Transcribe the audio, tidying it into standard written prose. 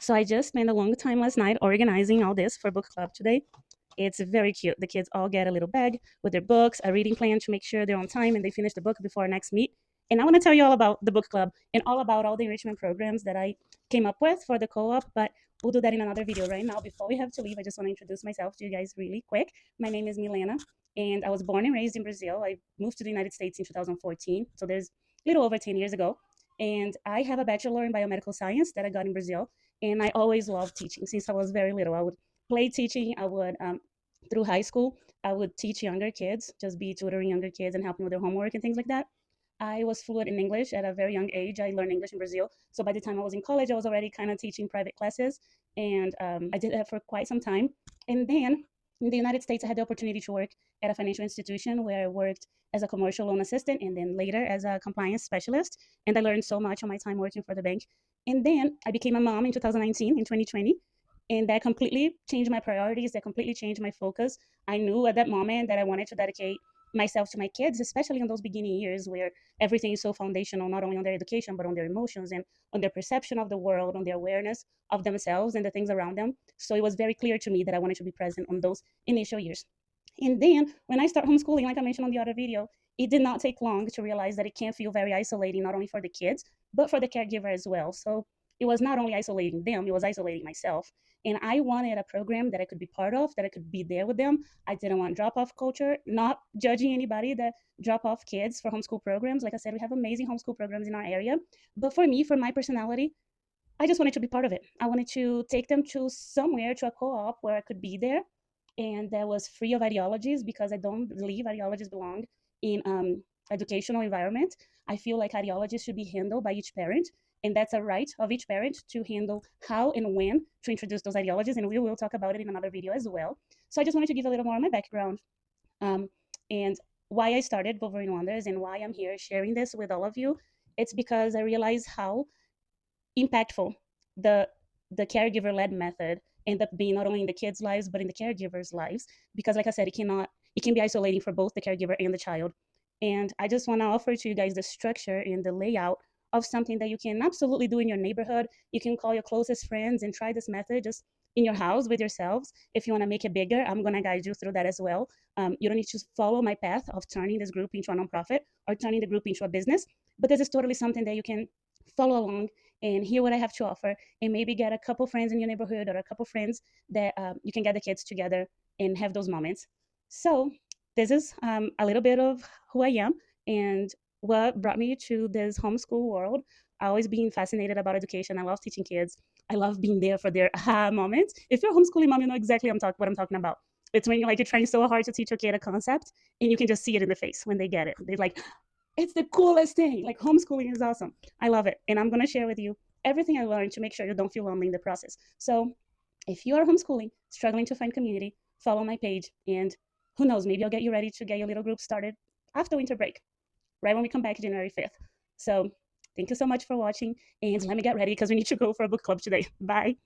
So I just spent a long time last night organizing all this for book club today. It's very cute. The kids all get a little bag with their books, a reading plan to make sure they're on time and they finish the book before our next meet. And I want to tell you all about the book club and all about all the enrichment programs that I came up with for the co-op, but we'll do that in another video. Right now, before we have to leave, I just want to introduce myself to you guys really quick. My name is Milena, and I was born and raised in Brazil. I moved to the United States in 2014, so there's a little over 10 years ago. And I have a bachelor in biomedical science that I got in Brazil. And I always loved teaching since I was very little. I would play teaching. I would through high school, I would teach younger kids, just be tutoring younger kids and helping with their homework and things like that. I was fluent in English at a very young age. I learned English in Brazil. So by the time I was in college, I was already kind of teaching private classes. And I did that for quite some time. And then in the United States, I had the opportunity to work at a financial institution where I worked as a commercial loan assistant and then later as a compliance specialist. And I learned so much on my time working for the bank. And then I became a mom in 2019, in 2020, and that completely changed my priorities. That completely changed my focus. I knew at that moment that I wanted to dedicate myself to my kids, especially in those beginning years where everything is so foundational, not only on their education, but on their emotions and on their perception of the world, on their awareness of themselves and the things around them. So it was very clear to me that I wanted to be present on those initial years. And then when I start homeschooling, like I mentioned on the other video, it did not take long to realize that it can feel very isolating, not only for the kids, but for the caregiver as well. So it was not only isolating them, it was isolating myself. And I wanted a program that I could be part of, that I could be there with them. I didn't want drop off culture, not judging anybody that drop off kids for homeschool programs. Like I said, we have amazing homeschool programs in our area. But for me, for my personality, I just wanted to be part of it. I wanted to take them to somewhere, to a co op where I could be there and that was free of ideologies because I don't believe ideologies belong in educational environment. I feel like ideologies should be handled by each parent, and that's a right of each parent to handle how and when to introduce those ideologies, and we will talk about it in another video as well. So I just wanted to give a little more of my background um, and why I started Wolverine Wonders and why I'm here sharing this with all of you. It's because I realize how impactful the caregiver-led method end up being not only in the kids' lives but in the caregivers' lives. Because, like I said, it can be isolating for both the caregiver and the child. And I just want to offer to you guys the structure and the layout of something that you can absolutely do in your neighborhood. You can call your closest friends and try this method just in your house with yourselves. If you want to make it bigger, I'm going to guide you through that as well. You don't need to follow my path of turning this group into a nonprofit or turning the group into a business, but this is totally something that you can follow along and hear what I have to offer, and maybe get a couple friends in your neighborhood or a couple friends that you can get the kids together and have those moments. So this is a little bit of who I am and what brought me to this homeschool world. I always been fascinated about education. I love teaching kids. I love being there for their aha moments. If you're a homeschooling mom, you know exactly what I'm talking about. It's when you're trying so hard to teach your kid a concept and you can just see it in the face when they get it. They're like, it's the coolest thing. Like, homeschooling is awesome. I love it. And I'm going to share with you everything I learned to make sure you don't feel lonely in the process. So if you are homeschooling, struggling to find community, follow my page. And who knows, maybe I'll get you ready to get your little group started after winter break, right when we come back January 5th. So thank you so much for watching. And let me get ready because we need to go for a book club today. Bye.